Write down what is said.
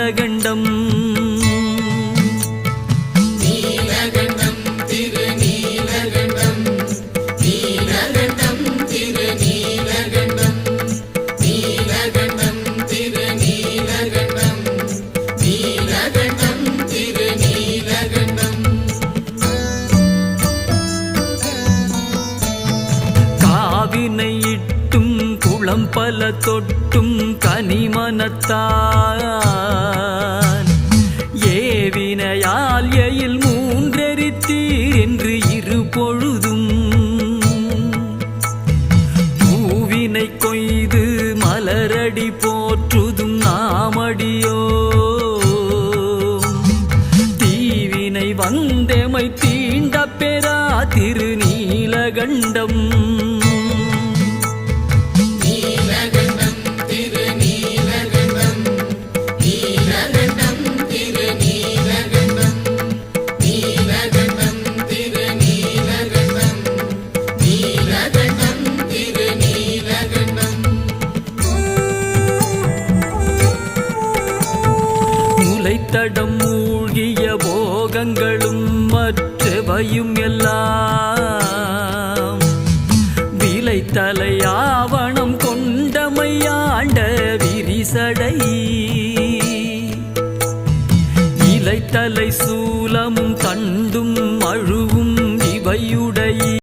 நீலகண்டம் இட்டும் குளம் பல தொட்டும் கனிமனத்தான் ஏவினையால் எயில் மூன்றெரித்தீர் என்று இரு பொழுதும் பூவினை கொய்து மலரடி போற்றுதும் நாமடியோ தீவினை வந்தெமை தீண்ட பெறா திருநீலகண்டம் தடம் மூழ்கிய போகங்களும் மற்றவையும் எல்லாம் விலைத்தலை ஆவணம் கொண்டமையாண்ட விரிசடை இலைத்தலை சூலமும் தண்டும் அழுவும்